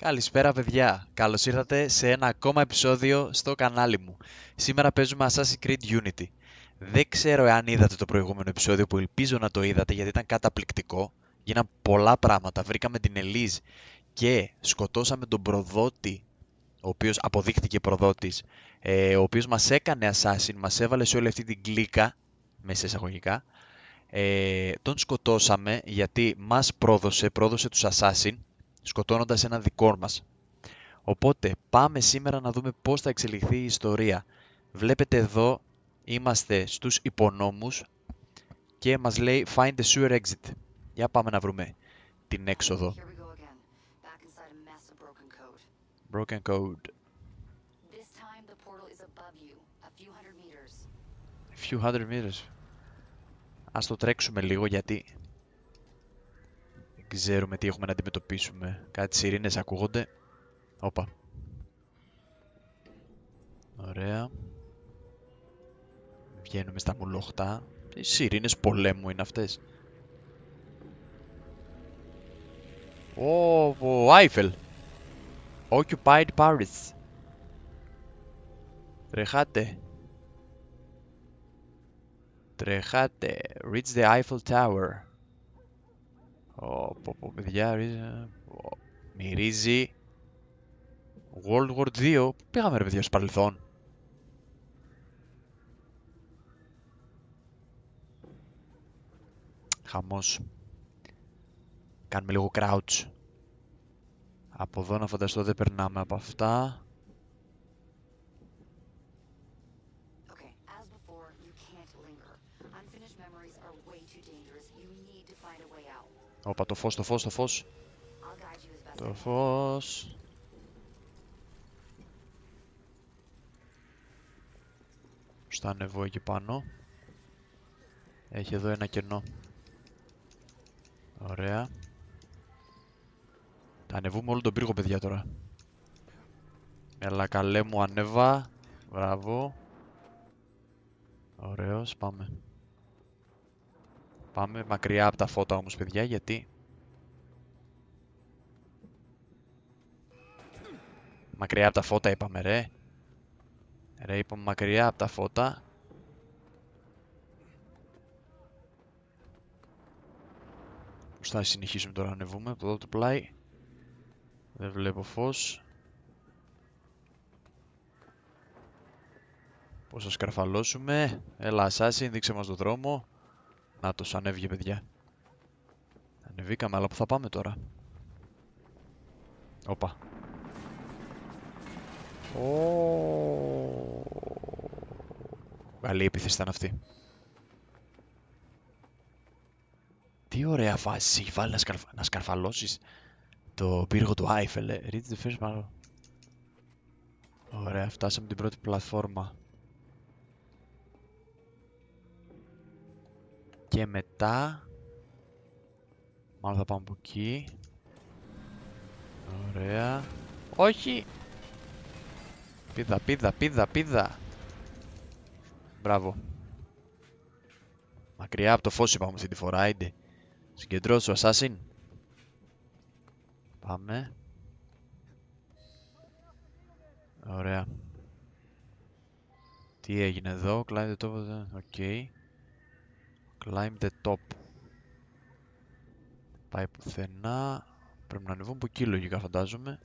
Καλησπέρα παιδιά, καλώς ήρθατε σε ένα ακόμα επεισόδιο στο κανάλι μου. Σήμερα παίζουμε Assassin's Creed Unity. Δεν ξέρω εάν είδατε το προηγούμενο επεισόδιο που ελπίζω να το είδατε γιατί ήταν καταπληκτικό. Γίναν πολλά πράγματα, βρήκαμε την Ελίζ και σκοτώσαμε τον προδότη, ο οποίος αποδείχθηκε προδότης, ο οποίος μας έκανε Assassin, μας έβαλε σε όλη αυτή την κλίκα, μέσα εισαγωγικά. Τον σκοτώσαμε γιατί μας πρόδωσε τους Assassin, σκοτώνοντας ένα δικό μας. Οπότε πάμε σήμερα να δούμε πώς θα εξελιχθεί η ιστορία. Βλέπετε εδώ είμαστε στους υπονόμους και μας λέει Find the sewer exit. Για πάμε να βρούμε την έξοδο. Here we go again, back inside a mess of broken code. Broken code. This time the portal is above you, a few hundred meters. Few hundred meters. Ας το τρέξουμε λίγο γιατί δεν ξέρουμε τι έχουμε να αντιμετωπίσουμε. Κάτι σιρήνες ακούγονται. Όπα. Ωραία. Βγαίνουμε στα μουλοχτά. Οι σιρήνες πολέμου είναι αυτές. Ο Άιφελ. Occupied Paris. Τρεχάτε. Τρεχάτε. Reach the Eiffel Tower. Παιδιά, μυρίζει World War 2. Πού πήγαμε ρε παιδιά στο παρελθόν. Χαμός. Κάνουμε λίγο crouch. Από εδώ να φανταστώ δεν περνάμε από αυτά. Okay, as before, you can't linger. Unfinished memories are way too dangerous. You need to find a way out. Όπα, το φως, το φως, το φως. I'll guide you as best I Το can. φως. Στα ανεβώ εκεί πάνω. Έχει εδώ ένα κενό. Ωραία. Θα ανεβούμε όλο τον πύργο, παιδιά, τώρα. Έλα, καλέ μου, ανέβα. Μπράβο. Ωραίος, πάμε. Πάμε μακριά από τα φώτα όμως, παιδιά, γιατί... Μακριά από τα φώτα είπαμε, ρε. Ρε, είπαμε μακριά από τα φώτα. Πώς θα συνεχίσουμε τώρα να ανεβούμε από εδώ το πλάι. Δεν βλέπω φως. Πώς θα σκαρφαλώσουμε. Έλα, Assassin, δείξε μας το δρόμο. Να το ανέβηκε, παιδιά. Ανεβήκαμε, αλλά πού θα πάμε τώρα. Όπα. Καλή επίθεση ήταν αυτή. Τι ωραία φάση έχει βάλει να σκαρφαλώσεις το πύργο του Άιφελ. Reach the first part. Ωραία, φτάσαμε την πρώτη πλατφόρμα. Και μετά... Μάλλον θα πάμε από εκεί. Ωραία. Όχι! Πίδα, πίδα, πίδα, πίδα. Μπράβο. Μακριά από το φως είπαμε αυτή τη φορά, ίντε. Συγκεντρώσου, Assassin. Πάμε. Ωραία. Τι έγινε εδώ, climb the top of the... Οκ. Climb the top. Πάει πουθενά. Πρέπει να ανεβούμε από εκεί λογικά φαντάζομαι.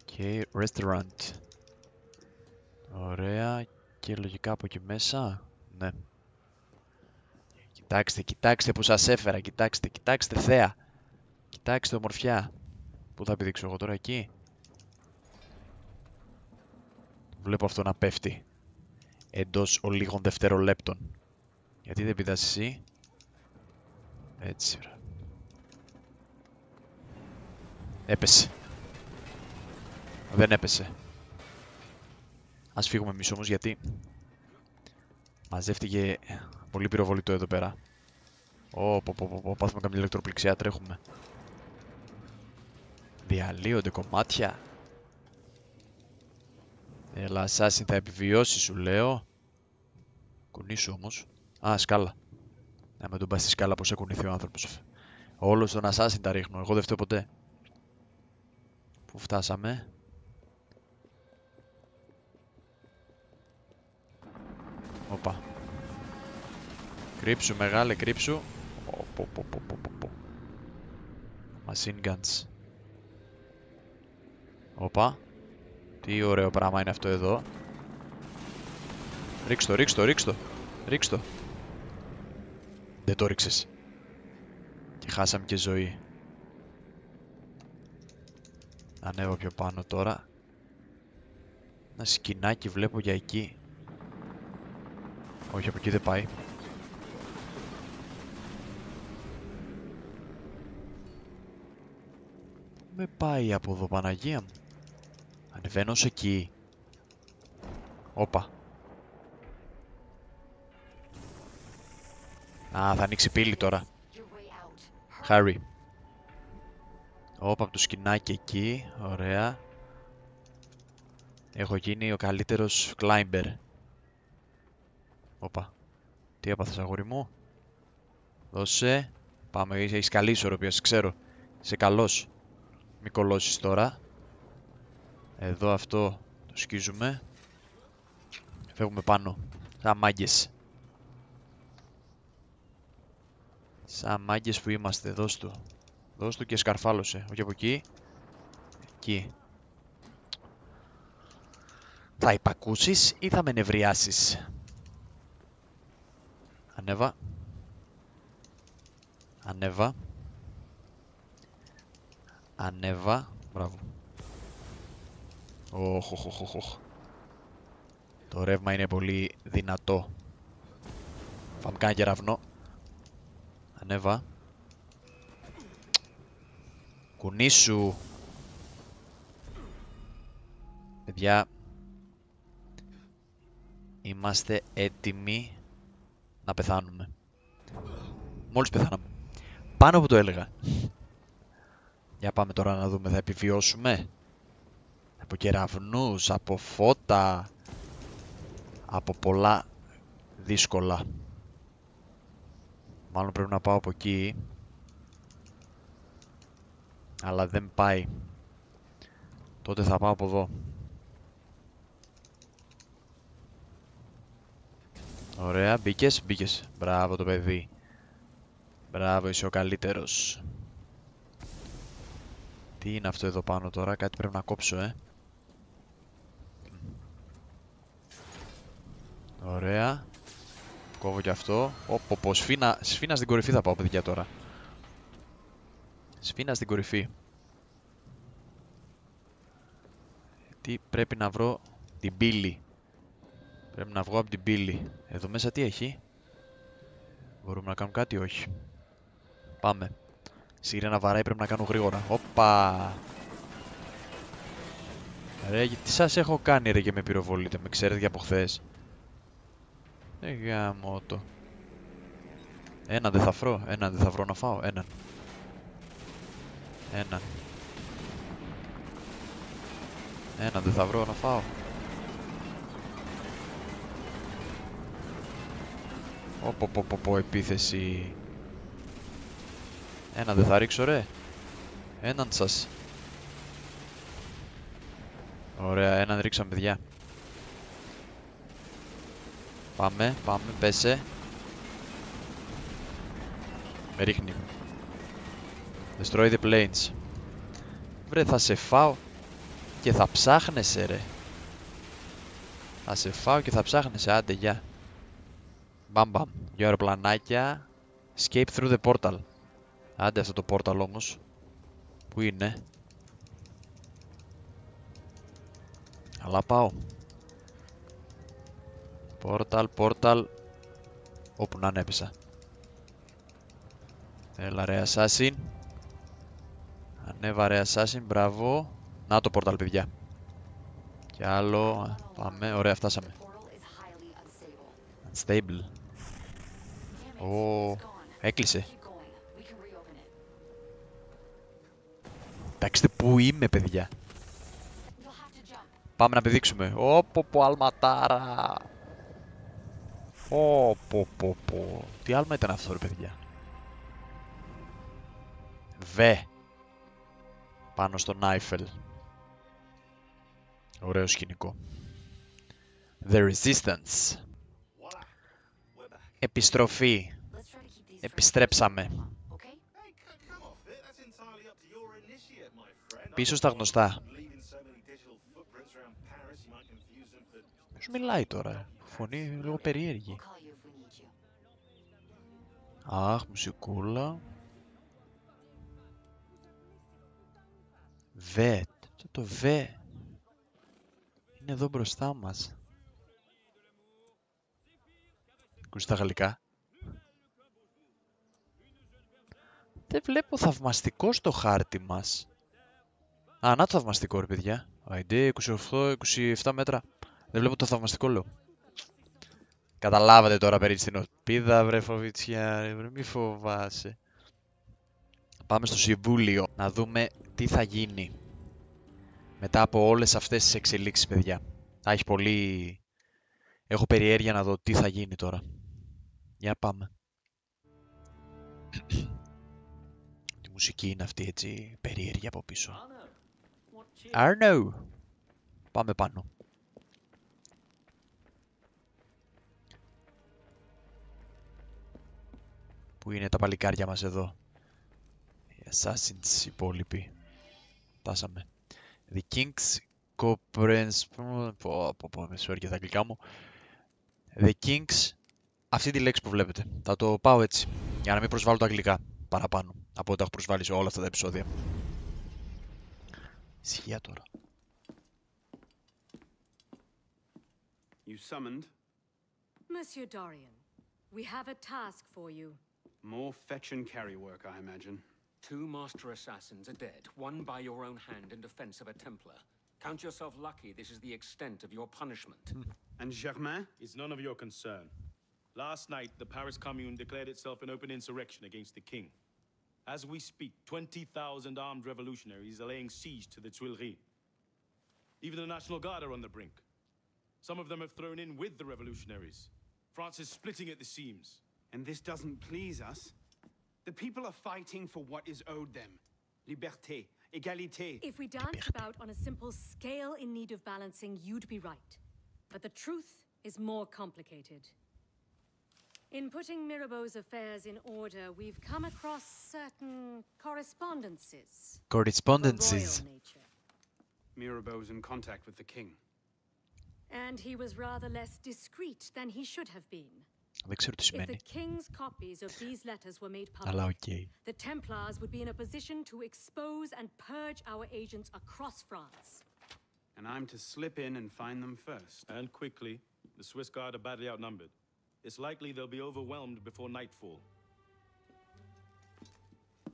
Και restaurant. Ωραία. Και λογικά από εκεί μέσα. Ναι. Κοιτάξτε, κοιτάξτε που σας έφερα. Κοιτάξτε, κοιτάξτε θέα. Κοιτάξτε ομορφιά. Πού θα πηδήξω εγώ τώρα, εκεί. Βλέπω αυτό να πέφτει. Εντός ολίγων δευτερολέπτων. Γιατί δεν πηδάς εσύ. Έτσι, ωραία. Έπεσε. Δεν έπεσε. Ας φύγουμε εμείς όμως γιατί μαζεύτηκε πολύ πυροβολητό εδώ πέρα. Πάθουμε καμία ηλεκτροπληξία, τρέχουμε. Διαλύονται κομμάτια. Έλα, Assassin, θα επιβιώσει σου λέω. Κουνήσου όμως. Α, σκάλα. Να με τον πας στη σκάλα πως έχει κουνηθεί ο άνθρωπος. Όλος τον Assassin τα ρίχνω, εγώ δεν φταίω ποτέ. Πού φτάσαμε? Όπα. Κρύψου μεγάλε, κρύψου. Machine guns. Όπα. Τι ωραίο πράγμα είναι αυτό εδώ. Ρίξτο, ρίξτο, ρίξτο. Ρίξτο. Δεν το ρίξες. Και χάσαμε και ζωή. Ανέβω πιο πάνω τώρα. Ένα σκηνάκι βλέπω για εκεί. Όχι, από εκεί δεν πάει. Με πάει από εδώ, Παναγία μου. Ανεβαίνω σε εκεί. Όπα. Α, θα ανοίξει πύλη τώρα. Harry. Όπα, από το σκηνάκι εκεί. Ωραία. Έχω γίνει ο καλύτερος climber. Όπα. Τι έπαθες, αγόρι μου? Δώσε. Πάμε, έχεις καλή ισορροπία, σε ξέρω. Είσαι καλός. Μη κολώσεις τώρα. Εδώ αυτό το σκίζουμε. Φεύγουμε πάνω. Σαν μάγκες. Σαν μάγκες που είμαστε. Δώσ' του. Δώσ' του και σκαρφάλωσε. Όχι από εκεί. Εκεί. Θα υπακούσεις ή θα με νευριάσεις? Ανέβα. Ανέβα. Ανέβα. Μπράβο. Οχ. Το ρεύμα είναι πολύ δυνατό. Φάμε κάνα κεραυνό. Ανέβα. Κουνήσου. Παιδιά. Είμαστε έτοιμοι να πεθάνουμε. Μόλις πεθάναμε. Πάνω που το έλεγα. Για πάμε τώρα να δούμε, θα επιβιώσουμε? Από κεραυνούς, από φώτα, από πολλά δύσκολα. Μάλλον πρέπει να πάω από εκεί. Αλλά δεν πάει. Τότε θα πάω από εδώ. Ωραία, μπήκες. Μπράβο το παιδί. Μπράβο, είσαι ο καλύτερος. Τι είναι αυτό εδώ πάνω τώρα, κάτι πρέπει να κόψω, Ωραία. Κόβω και αυτό. Πω, σφίνα στην κορυφή θα πάω, παιδιά, τώρα. Σφίνα στην κορυφή. Τι πρέπει να βρω? Την πύλη. Πρέπει να βγω από την πύλη. Εδώ μέσα τι έχει? Μπορούμε να κάνουμε κάτι? Όχι. Πάμε. Σιρένα βαράει, πρέπει να κάνω γρήγορα. Όπα. Ρε, τι σας έχω κάνει ρε και με πυροβολείτε? Με ξέρετε και από χθες. Γάμο το. Έναν δεν θα βρω να φάω. Έναν. Έναν δεν θα βρω να φάω. Πω, επίθεση. Έναν δεν θα ρίξω ρε. Έναν σας. Ωραία, έναν ρίξαμε, παιδιά. Πάμε, πέσε. Με ρίχνει. Destroy the planes. Βρε, θα σε φάω και θα ψάχνεσαι ρε. Θα σε φάω και θα ψάχνεσαι, άντε γεια. Μπαμ. Δυο αεροπλανάκια. Escape through the portal. Άντε αυτό το portal όμως. Πού είναι? Αλλά πάω. Portal. Όπου να έπεσα. Έλα ρε assassin. Ανέβα ρε assassin, μπράβο. Να το portal, παιδιά. Κι άλλο. Πάμε, ωραία, φτάσαμε. Unstable. Έκλεισε. Κοιτάξτε πού είμαι, παιδιά. Πάμε να πηδήξουμε. Πω, αλματάρα. Πω. Τι άλμα ήταν αυτό ρε παιδιά? Πάνω στον Άιφελ. Ωραίο σκηνικό. The Resistance. Επιστροφή. Επιστρέψαμε. Πίσω στα γνωστά. Ποιος μιλάει τώρα? Φωνή λίγο περίεργη. Αχ, μουσικούλα. Βε. Το βε. Είναι εδώ μπροστά μας. Ακούς τα γαλλικά. Δεν βλέπω θαυμαστικό στο χάρτη μας. Α, να το θαυμαστικό ρε παιδιά. ID 28-27 μέτρα. Δεν βλέπω το θαυμαστικό λέω. Καταλάβατε τώρα περί στην ορπίδα βρε φοβητσιά, βρε μη φοβάσαι. Πάμε στο συμβούλιο να δούμε τι θα γίνει. Μετά από όλες αυτές τις εξελίξεις παιδιά. Θα έχει πολύ... Έχω περιέργεια να δω τι θα γίνει τώρα. Για πάμε. Τη μουσική είναι αυτή έτσι περίεργη από πίσω. Arno! Πάμε πάνω. Πού είναι τα παλικάρια μας εδώ? Οι Assassins υπόλοιποι. Φτάσαμε. The King's Conference... με συγχωρείτε για τα αγγλικά μου. The King's... Αυτή τη λέξη που βλέπετε. Θα το πάω έτσι. Για να μην προσβάλλω τα αγγλικά παραπάνω. Από ό,τι έχω προσβάλει σε όλα αυτά τα επεισόδια. Ισχύα τώρα. You summoned? Monsieur Dorian, we have a task for you. More fetch and carry work, I imagine. 2 master assassins are dead, one by your own hand in defense of a Templar. Count yourself lucky this is the extent of your punishment. And Germain? It's none of your concern. Last night, the Paris Commune declared itself an open insurrection against the king. As we speak, 20,000 armed revolutionaries are laying siege to the Tuileries. Even the National Guard are on the brink. Some of them have thrown in with the revolutionaries. France is splitting at the seams. And this doesn't please us? The people are fighting for what is owed them. Liberté, égalité. If we danced about on a simple scale in need of balancing, you'd be right. But the truth is more complicated. In putting Mirabeau's affairs in order, we've come across certain correspondences. Correspondences. Of a royal nature. Mirabeau's in contact with the king. And he was rather less discreet than he should have been. Δεν ξέρω τι If the σημαίνει. king's copies of these letters were made Αλλά public, οκ. the Templars would be in a position to expose and purge our agents across France. And I'm to slip in and find them first. And quickly, the Swiss Guard are badly outnumbered. It's likely they'll be overwhelmed before nightfall.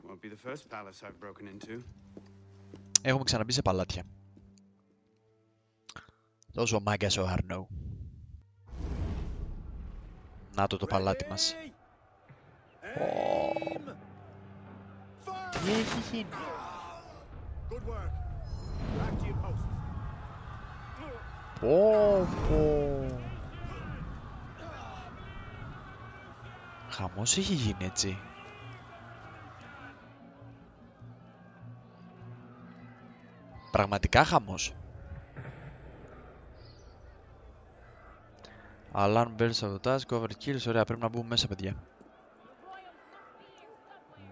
Won't be the first palace I've broken into. Έχουμε ξαναμπεί σε παλάτια. Τόσο μάγκας ο Αρνό. Να το παλάτι μας. Τι έχει γίνει? Πω πω. Χαμός έχει γίνει έτσι. Πραγματικά χαμός. Alarm bells sabotage, cover kills. Ωραία, πρέπει να μπούμε μέσα, παιδιά.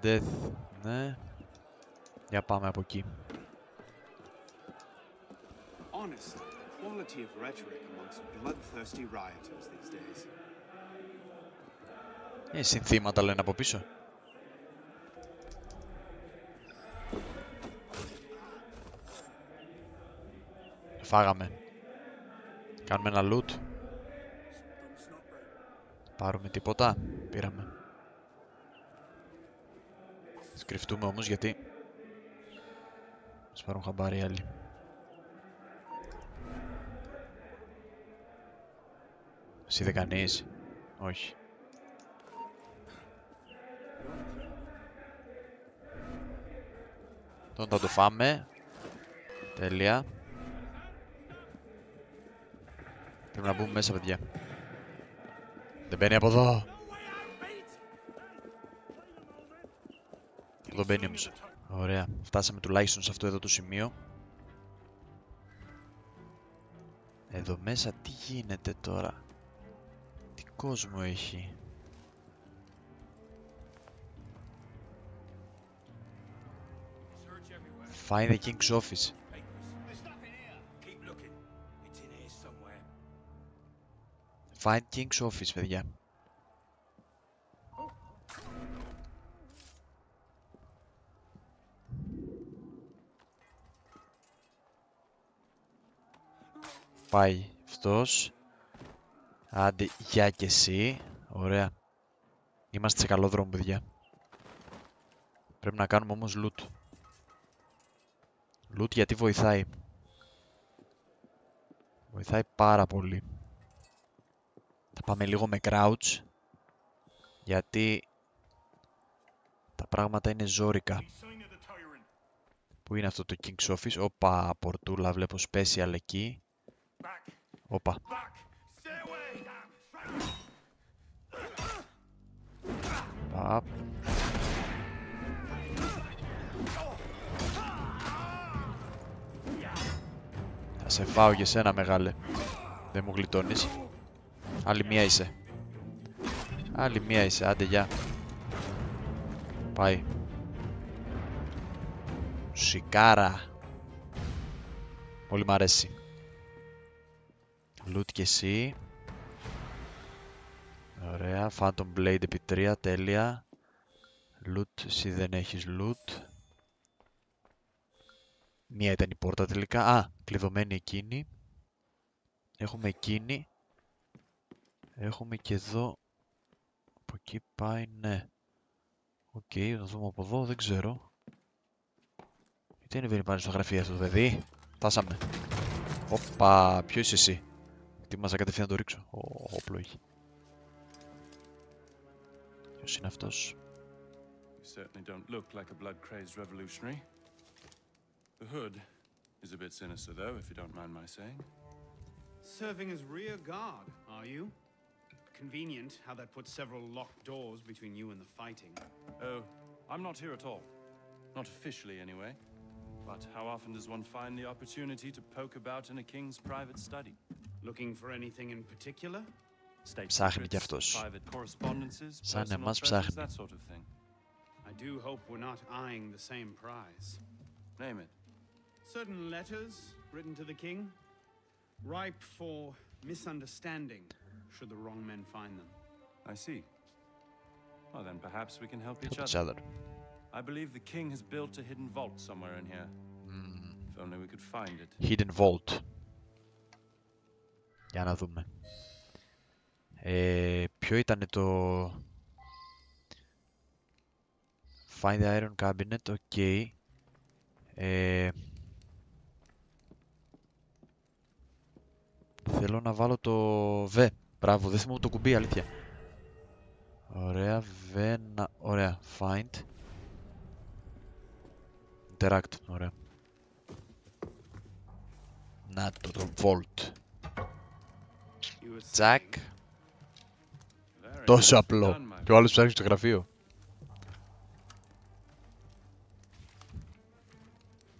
Death, ναι. Για πάμε από εκεί. Honest, quality of rhetoric amongst bloodthirsty rioters these days. Συνθήματα λένε από πίσω. Φάγαμε. Κάνουμε ένα loot. Πάρουμε τίποτα. Πήραμε. Σκριφτούμε όμως γιατί μας πάρουν χαμπάρι οι άλλοι. Εσύ δεν κανείς? Όχι. Τον θα το φάμε. Τέλεια. Πρέπει να μπούμε μέσα, παιδιά. Δεν μπαίνει από εδώ. Εδώ μπαίνει όμως. Ωραία. Φτάσαμε τουλάχιστον σε αυτό εδώ το σημείο. Εδώ μέσα τι γίνεται τώρα? Τι κόσμο έχει? Find the King's office. Find King's office, παιδιά. Πάει αυτός. Άντε, γεια και εσύ. Ωραία. Είμαστε σε καλό δρόμο, παιδιά. Πρέπει να κάνουμε όμως loot. Loot γιατί βοηθάει. Βοηθάει πάρα πολύ. Θα πάμε λίγο με crouch. Γιατί τα πράγματα είναι ζόρικα. Πού είναι αυτό το King's Office? Όπα, πορτούλα, βλέπω special εκεί. Όπα. Παπ. Θα σε φάω για σένα, μεγάλε. Δεν μου γλιτώνεις. Άλλη μία είσαι. Άλλη μία είσαι, άντε γεια. Πάει. Σικάρα. Πολύ μ' αρέσει. Loot και εσύ. Ωραία, Phantom Blade επί 3, τέλεια. Loot, εσύ δεν έχεις loot. Μία ήταν η πόρτα τελικά. Α, κλειδωμένη εκείνη. Έχουμε εκείνη. Έχουμε και εδώ. Από εκεί πάει, ναι. Οκ, θα δούμε από εδώ, δεν ξέρω. Τι ανεβαίνει πάλι στο γραφείο αυτό το παιδί? Φτάσαμε. Όπα, ποιο είσαι εσύ? Ετοίμαζα κατευθείαν να το ρίξω. Όπλο έχει. Ποιος είναι αυτός? You certainly don't look like a blood-crazed revolutionary. The hood is a bit sinister, though, if you don't mind my saying. Serving as rear guard, are you? Convenient how that puts several locked doors between you and the fighting. Oh, I'm not here at all. Not officially, anyway. But how often does one find the opportunity to poke about in a king's private study? Looking for anything in particular? State Ψάχνει κι secrets, αυτός. private correspondences, Σαν personal εμάς treasures, ψάχνει. that sort of thing. I do hope we're not eyeing the same prize. Name it. Certain letters written to the king, ripe for misunderstanding should the wrong men find them. I see. Well, then perhaps we can help each Each other. other. I believe the king has built a hidden vault somewhere in here. If only we could find it. Hidden Vault. Για να δούμε. Ποιο ήταν το... Find the Iron Cabinet, ok. Θέλω να βάλω το V. Μπράβο, δεν θυμάμαι το κουμπί, αλήθεια. Ωραία, V, ωραία, Find. Interact, ωραία. Να το Vault. Τζακ. Τόσο απλό. Και ο άλλος ψάχνει στο γραφείο.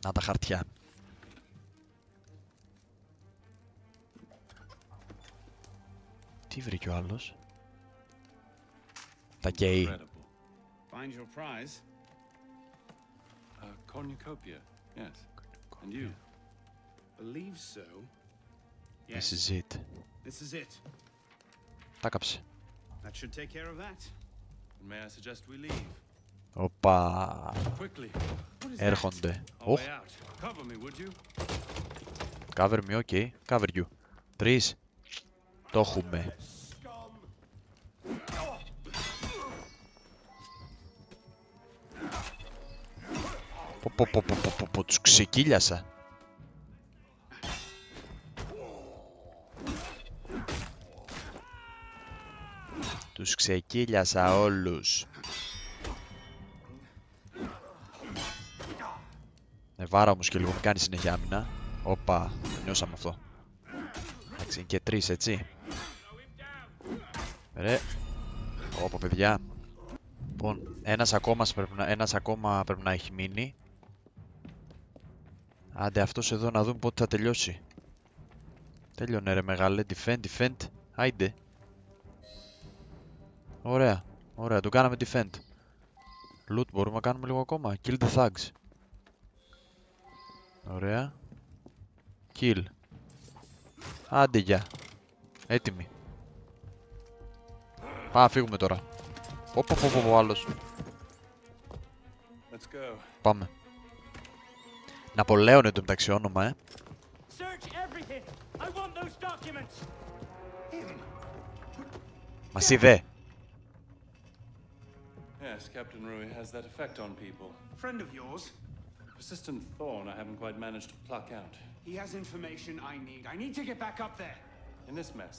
Να τα χαρτιά. Τι βρήκε ο άλλος? Τα γκέι. Find your prize. Cornucopia, yes. And you? Believe so. This Yes, is it. this is it. Τα κάψε. That should take care of that. May I suggest we leave? Οπα. Quickly. Έρχονται. Our Οχ. way out. Cover me, would you? Cover me, ok. Cover you. 3. Το έχουμε. Πω, τους ξεκύλιασα. Τους ξεκύλιασα όλους. Βάρα όμως και λίγο, μην κάνει συνέχεια άμυνα. Όπα, νιώσαμε αυτό. Εντάξει, είναι και 3, έτσι. Ρε. Όπα, παιδιά. Λοιπόν, ένας ακόμα πρέπει να έχει μείνει. Άντε, αυτός εδώ να δούμε πότε θα τελειώσει. Τέλειωνε ρε μεγάλε. Defend. Άιντε. Ωραία. Ωραία. Το κάναμε defend. Loot μπορούμε να κάνουμε λίγο ακόμα. Kill the thugs. Ωραία. Kill. Άντε γεια. Έτοιμοι. Πάμε φύγουμε τώρα. Ωπω άλλος. Let's go. Πάμε. Ναπολέον εν τω μεταξύ όνομα, Search everything. I want those documents. Μας είδε. Yes, Captain Rui has that effect on people. Friend of yours? Persistent thorn I haven't quite managed to pluck out. He has information I need. I need to get back up there. In this mess,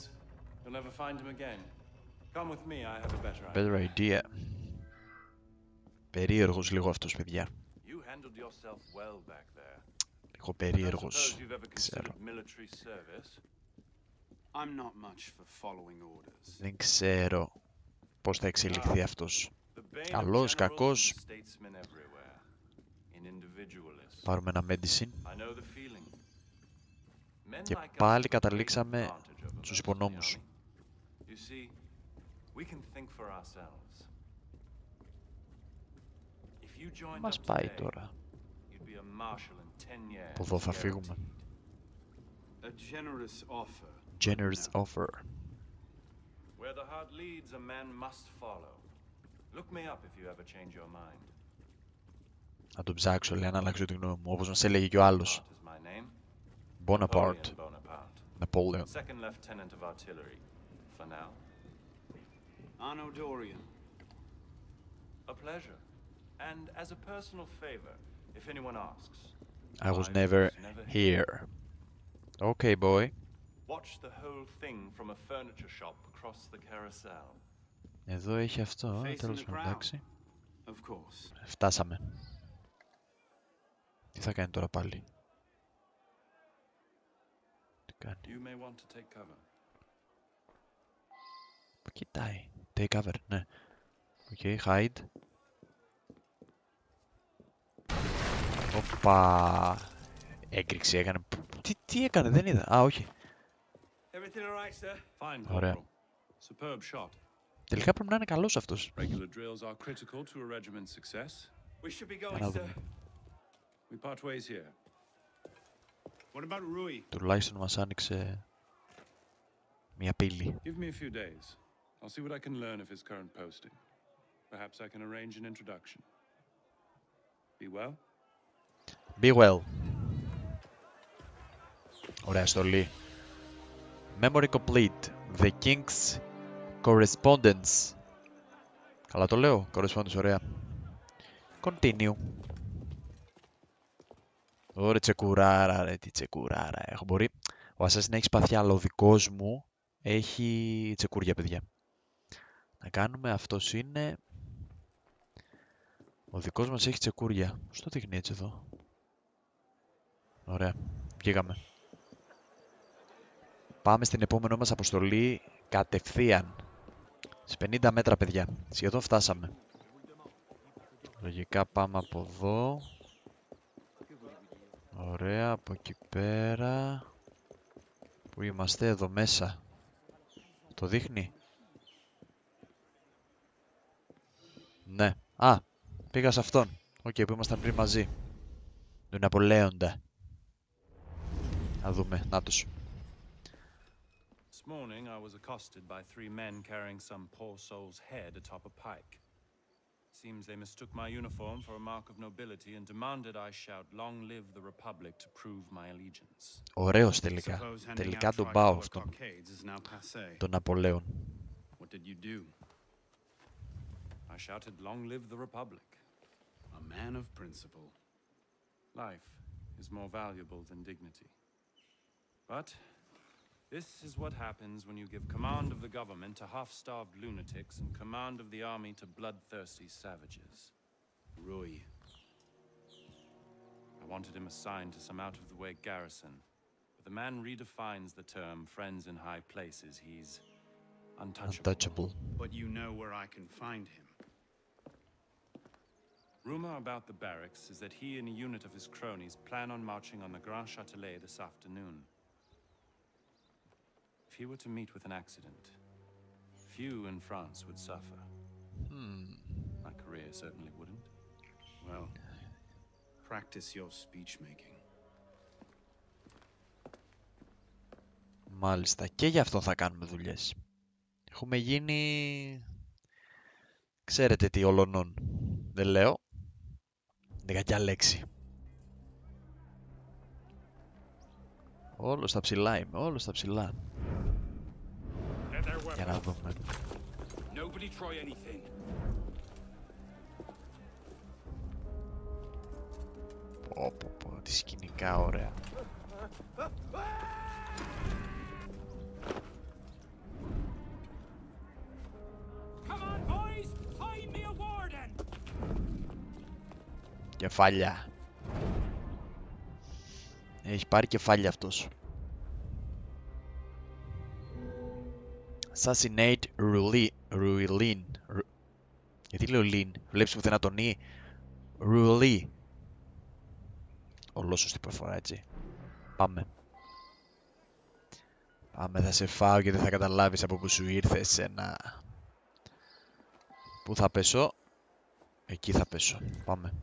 you'll never find him again. Come with me, I have a better idea. Better idea. Περίεργος λίγο αυτός, παιδιά. You handled yourself well back there. Λίγο I don't περίεργος. suppose you've ever Ξέρω. considered military service. I'm not much for following orders. Δεν ξέρω πώς θα εξελιχθεί αυτός. The bane of Καλός, generals κακός. and statesmen everywhere. In individualists. Πάρουμε ένα medicine. I know the feeling. Men Και like us πάλι take καταλήξαμε advantage of them, στους doesn't the υπονόμους. army? You see, we can think for ourselves. If you joined Μας up πάει today, τώρα. you'd be a marshal in 10 years. Από εδώ θα φύγουμε. A generous offer. Generous offer. Where the heart leads, a man must follow. Look me up if you ever change your mind. Να τον ψάξω, λέει, να αλλάξω τη γνώμη μου. Όπως μας έλεγε και ο άλλος. Bonaparte is my name. Bonaparte. Napoleon Bonaparte. Napoleon. Second lieutenant of artillery. For now. Arno Dorian. A pleasure. And as a personal favor, if anyone asks, I was never here. Okay, boy. watch the whole thing from a furniture shop across the carousel. Εδώ έχει αυτό, Facing τέλος the πάντων, crowd. εντάξει. Of course. Φτάσαμε. Τι θα κάνει τώρα πάλι. Τι κάνει. You may want to take cover. Πού κοιτάει. Take cover, ναι. Οκ, hide. Οπα. Έκρηξη έκανε. Τι έκανε, δεν είδα. Α, όχι. Everything all right, sir? Fine, Ωραία. Corporal. Superb shot. Τελικά πρέπει να είναι καλός αυτός. Regular drills are critical to a regiment's success. We should be Για going, να sir. δούμε. We part ways here. What about Rui? Τουλάχιστον μας άνοιξε μια πύλη. Give me a few days. I'll see what I can learn of his current posting. Perhaps I can arrange an introduction. Be well. Be well. Ωραία στολή. Memory complete. The King's Correspondence. Καλά το λέω. Correspondence, ωραία. Continue. Ωραία, τσεκουράρα, ρε, τι τσεκουράρα έχω. Μπορεί ο Assassin να έχει σπαθιά, αλλά ο δικός μου έχει τσεκούρια, παιδιά. Να κάνουμε, αυτός είναι... Ο δικός μας έχει τσεκούρια. Πώς το δείχνει έτσι εδώ. Ωραία, βγήκαμε. Πάμε στην επόμενη μας αποστολή κατευθείαν. Στις 50 μέτρα, παιδιά. Σχεδόν φτάσαμε. Λογικά πάμε από εδώ. Ωραία, από εκεί πέρα. Πού είμαστε, εδώ μέσα. Το δείχνει. Ναι. Α, πήγα σε αυτόν. Οκ, που ήμασταν πριν μαζί. Τον Ναπολέοντα. Να δούμε, να τους. This morning I was accosted by 3 men carrying some poor soul's head atop a pike. Seems they mistook my uniform for a mark of nobility and demanded I shout "Long live the Republic" to prove my allegiance. Ωραίος τελικά. Suppose handing Τελικά out τον πάω tricolor αυτόν. cockades is now passé. Τον Ναπολέον. What did you do? I shouted "Long live the Republic." A man of principle. Life is more valuable than dignity. But this is what happens when you give command of the government to half-starved lunatics and command of the army to bloodthirsty savages. Rui. I wanted him assigned to some out-of-the-way garrison, but the man redefines the term friends in high places. He's untouchable. Untouchable. But you know where I can find him. Rumor about the barracks is that he and a unit of his cronies plan on marching on the Grand Châtelet this afternoon. If he were to meet with an accident, few in France would suffer. My career certainly wouldn't. Well, practice your speech making. Μάλιστα, και γι' αυτό θα κάνουμε δουλειές. Έχουμε γίνει... Ξέρετε τι ολονών. Δεν λέω. Είναι κακιά λέξη. Όλο στα ψηλά είμαι, όλο στα ψηλά. Για να δούμε. Nobody try anything. Πω, τι σκηνικά ωραία. Κεφάλια. Έχει πάρει κεφάλια αυτός. Assassinate Ruilin. Γιατί λέω Lin. Βλέπεις πουθενά τον Ι. Ruili. Ολόσωστη προφορά, έτσι. Πάμε. Πάμε, θα σε φάω και δεν θα καταλάβεις από που σου ήρθε σένα. Πού θα πέσω? Εκεί θα πέσω. Πάμε.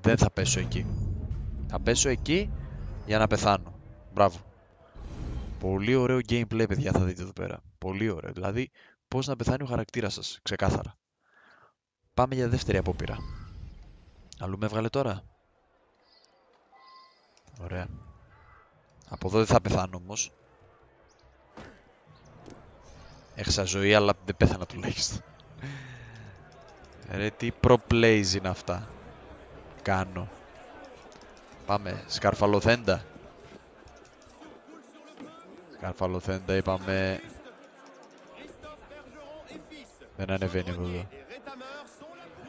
Δεν θα πέσω εκεί. Θα πέσω εκεί για να πεθάνω. Μπράβο. Πολύ ωραίο gameplay, παιδιά, θα δείτε εδώ πέρα. Πολύ ωραίο. Δηλαδή, πώς να πεθάνει ο χαρακτήρας σας. Ξεκάθαρα. Πάμε για δεύτερη απόπειρα. Αλλού με έβγαλε τώρα. Ωραία. Από εδώ δεν θα πεθάνω όμως. Έχασα ζωή, αλλά δεν πέθανα τουλάχιστον. Ρε, τι pro plays είναι αυτά. Κάνω. Πάμε. Σκαρφαλοθέντα. Σκαρφαλοθέντα είπαμε. Δεν ανεβαίνει από εδώ.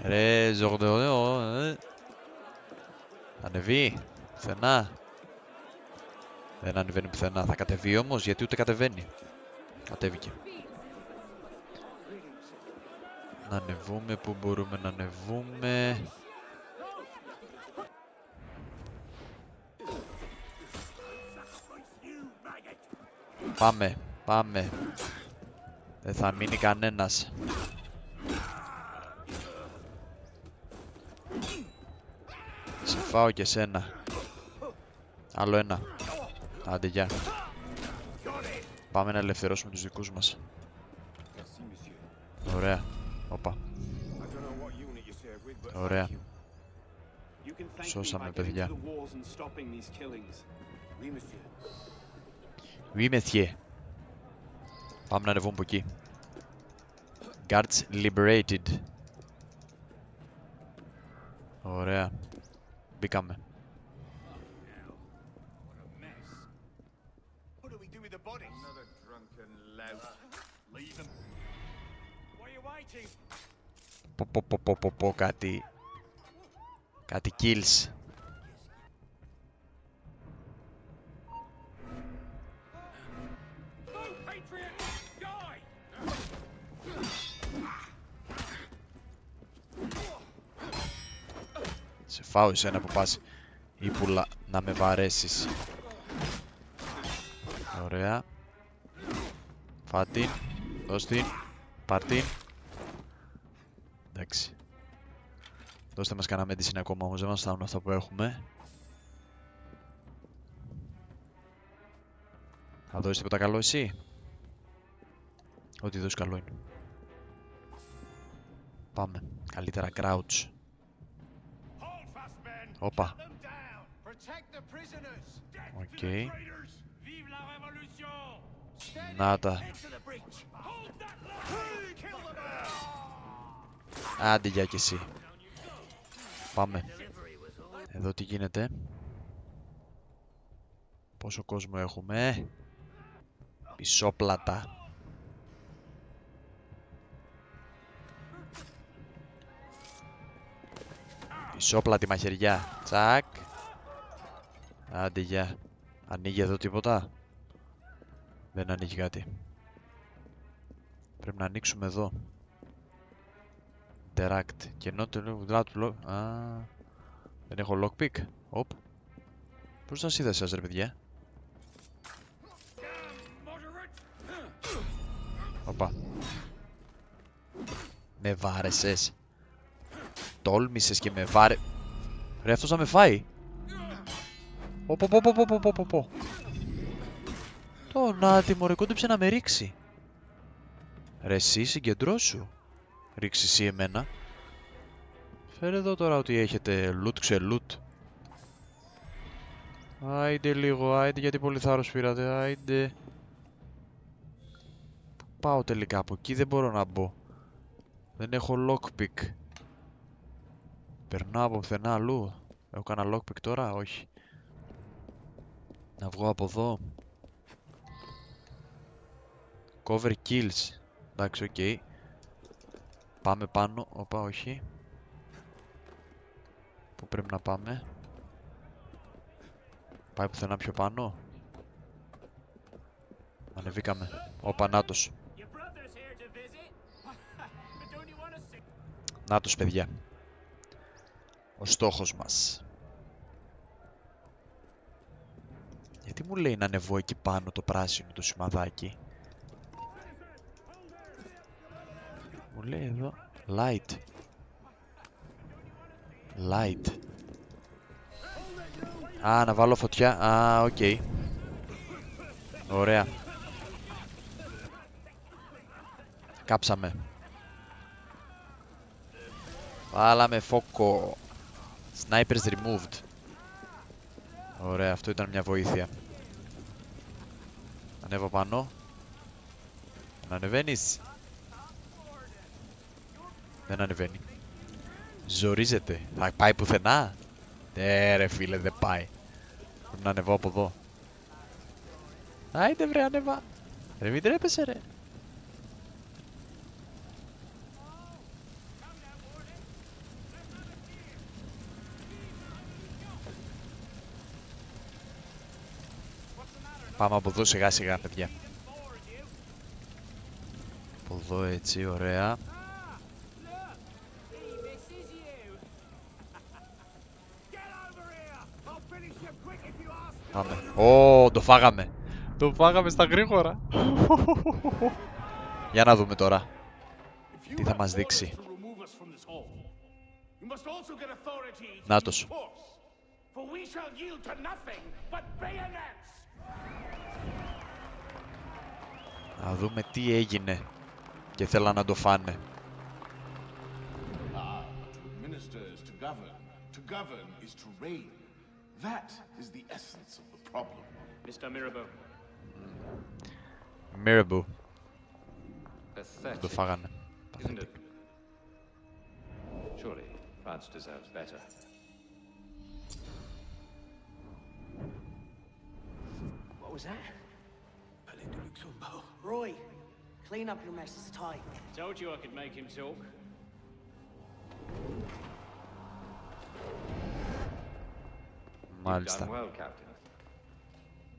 Ρε, Ζορντεονέο. Ανεβεί. Πουθενά. Δεν ανεβαίνει πουθενά. Θα κατεβεί όμως, γιατί ούτε κατεβαίνει. Κατέβηκε. Να ανεβούμε, πού μπορούμε να ανεβούμε. Πάμε, πάμε. Δεν θα μείνει κανένας. Σε φάω και σένα. Άλλο ένα. Άντε, γεια. Πάμε να ελευθερώσουμε τους δικούς μας. Ωραία. Όπα. Ωραία. Σώσαμε, παιδιά. Oui, monsieur. Πάμε να ανεβούμε από εκεί. Guards liberated. Ωραία. Μπήκαμε. Πω, κάτι kills. Σε φάω εσένα που πας ύπουλα να με βαρέσεις. Ωραία. Φάτην. Δώσ' την. Πάρ' την. Εντάξει. Δώστε μας κανένα medicine ακόμα, όμως δεν μας φτάνουν αυτά που έχουμε. Θα δώσεις τίποτα καλό εσύ? Ό,τι δώσεις καλό είναι. Πάμε. Καλύτερα crouch. Όπα. Οκ. Να τα. Άντε, για κι εσύ. Πάμε. Εδώ τι γίνεται? Πόσο κόσμο έχουμε? Πισόπλατα. Πισόπλατη μαχαιριά. Τσακ. Άντε, για. Ανοίγει εδώ τίποτα? Δεν ανοίγει κάτι. Πρέπει να ανοίξουμε εδώ. Interact. Και ενώ το δεν έχω lockpick. Οπ. Πώς σας είδα εσάς, ρε παιδιά? Με βάρεσες. Τόλμησες και με βάρε... Ρε, αυτός θα με φάει. Πω. Τον άτιμο ρε, κόντεψε να με ρίξει. Ρε εσύ, συγκεντρώσου. Ρίξει εσύ εμένα. Φέρε εδώ τώρα ότι έχετε loot ξελούτ. Άιντε λίγο, άιντε, γιατί πολύ θάρρος πήρατε, άιντε. Πού πάω τελικά, από εκεί δεν μπορώ να μπω. Δεν έχω lockpick. Περνάω από πουθενά αλλού. Έχω κανένα lockpick τώρα, όχι. Να βγω από εδώ. Cover kills. Εντάξει, οκ. Πάμε πάνω. Οπα, όχι. Πού πρέπει να πάμε? Πάει πουθενά πιο πάνω. Ανεβήκαμε. Όπα, νάτος. Νάτος, παιδιά. Ο στόχος μας. Γιατί μου λέει να ανεβώ εκεί πάνω το πράσινο το σημαδάκι? Μου λέει εδώ light. Light. Α, να βάλω φωτιά. Α, οκ. Ωραία. Κάψαμε. Βάλαμε φόκο. Snipers removed. Ωραία, αυτό ήταν μια βοήθεια. Ανέβω πάνω. Να ανεβαίνεις? Δεν ανεβαίνει. Ζορίζεται. Θα πάει πουθενά? Ρε φίλε, δεν πάει. Πρέπει να ανεβώ από εδώ. Άιντε βρε, ανέβα. Ρε, μην τρέπεσαι ρε. Πάμε από εδώ σιγά σιγά, παιδιά. Από εδώ έτσι, ωραία. Πάμε. Ω, το φάγαμε. Το φάγαμε στα γρήγορα. Για να δούμε τώρα. Τι θα μας δείξει. Νάτος. Να δούμε τι έγινε. Και θέλαν να το φάνε. That is the essence of the problem. Mr. Mirabeau. Mirabeau. Pathetic, Το φάγανε. isn't it? Surely, France deserves better. What was that? Roy, clean up your mess. It's time. Told you I could make him talk. Μάλιστα. Done well, Captain.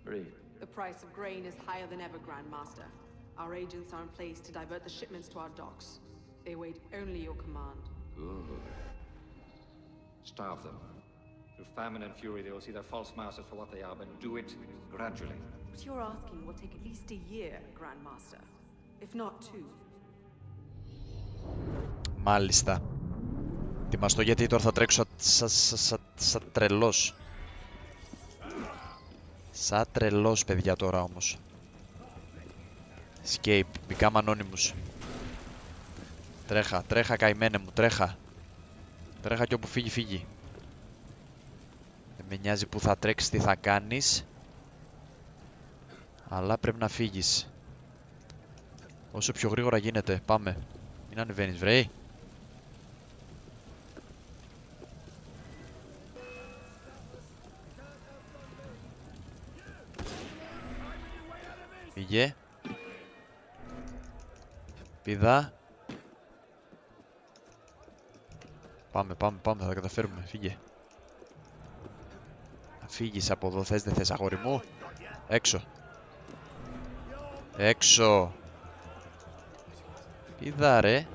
Read. The price of grain is higher than ever, Grandmaster. Our agents are in place to divert the shipments to our docks. They await only your command. Good. Starve them. Through famine and fury, they will see their false masters for what they are, but do it gradually. What you're asking will take at least a year, Grandmaster. If not two. Μάλιστα. Ετοιμαστώ γιατί τώρα θα τρέξω σαν τρελός. Σαν τρελός, παιδιά, τώρα όμως. Escape, become anonymous. Τρέχα, τρέχα καημένε μου, τρέχα. Τρέχα και όπου φύγει, φύγει. Δεν με νοιάζει που θα τρέξεις, τι θα κάνεις. Αλλά πρέπει να φύγεις. Όσο πιο γρήγορα γίνεται, πάμε. Μην ανεβαίνεις, βρέι. Φύγε. Πηδά. Πάμε, πάμε, πάμε, θα τα καταφέρουμε. Φύγε. Θα φύγεις από εδώ, θες, δεν θες, αγόρι μου. Έξω. Έξω. Πηδά, ρε.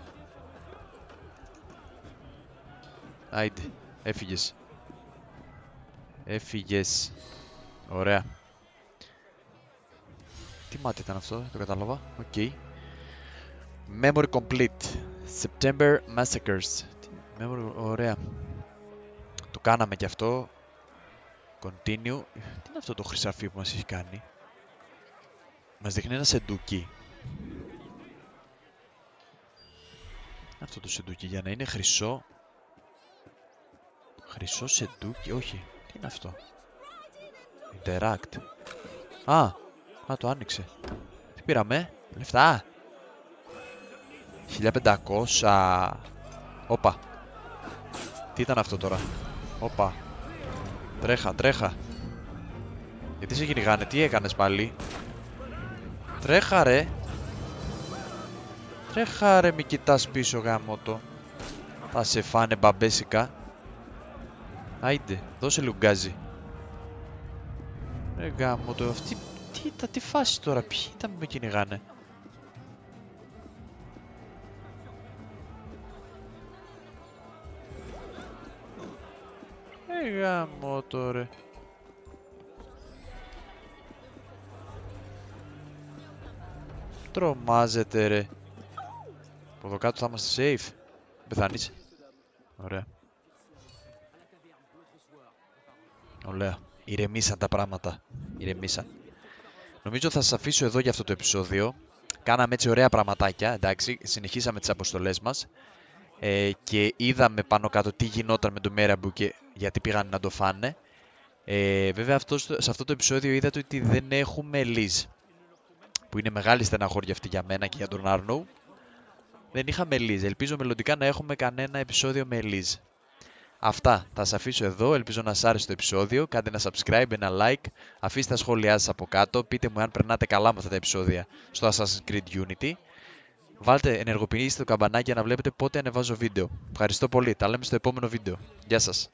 Άιντε, έφυγες. Έφυγες. Ωραία. Τι μάτι ήταν αυτό, το κατάλαβα. Οκ. Memory complete. September Massacres. Ωραία. Το κάναμε κι αυτό. Continue. Τι είναι αυτό το χρυσαφί που μας έχει κάνει? Μας δείχνει ένα σεντούκι. Αυτό το σεντούκι για να είναι χρυσό. Χρυσό σεντούκι, όχι. Τι είναι αυτό? Interact. Α, το άνοιξε. Τι πήραμε? Λεφτά. 1500. Όπα. Τι ήταν αυτό τώρα? Όπα. Τρέχα. Γιατί σε κυνηγάνε, τι έκανες πάλι? Τρέχα ρε. Μη κοιτάς πίσω γαμώτο. Θα σε φάνε μπαμπέσικα. Άιντε, δώσε λουγκάζι. Ρε γαμώτο, αυτή τι φάση τώρα, ποιοι ήταν που με κυνηγάνε? Γαμώτο ρε. Τρομάζεται ρε. Από εδώ κάτω θα είμαστε safe. Πεθάνεις? Ωραία. Ωραία. Ηρεμήσαν τα πράγματα. Νομίζω θα σας αφήσω εδώ για αυτό το επεισόδιο. Κάναμε έτσι ωραία πραγματάκια, εντάξει. Συνεχίσαμε τις αποστολές μας. Και είδαμε πάνω κάτω τι γινόταν με το Μέραμπου και γιατί πήγαν να το φάνε. Βέβαια σε αυτό το επεισόδιο είδατε ότι δεν έχουμε Liz, που είναι μεγάλη στεναχώρια αυτή για μένα και για τον Άρνο. Δεν είχαμε Liz. Ελπίζω μελλοντικά να έχουμε κανένα επεισόδιο με Liz. Αυτά θα σας αφήσω εδώ. Ελπίζω να σας άρεσε το επεισόδιο. Κάντε ένα subscribe, ένα like. Αφήστε τα σχόλιά σας από κάτω. Πείτε μου αν περνάτε καλά με αυτά τα επεισόδια στο Assassin's Creed Unity. Ενεργοποιήστε το καμπανάκι για να βλέπετε πότε ανεβάζω βίντεο. Ευχαριστώ πολύ. Τα λέμε στο επόμενο βίντεο. Γεια σας.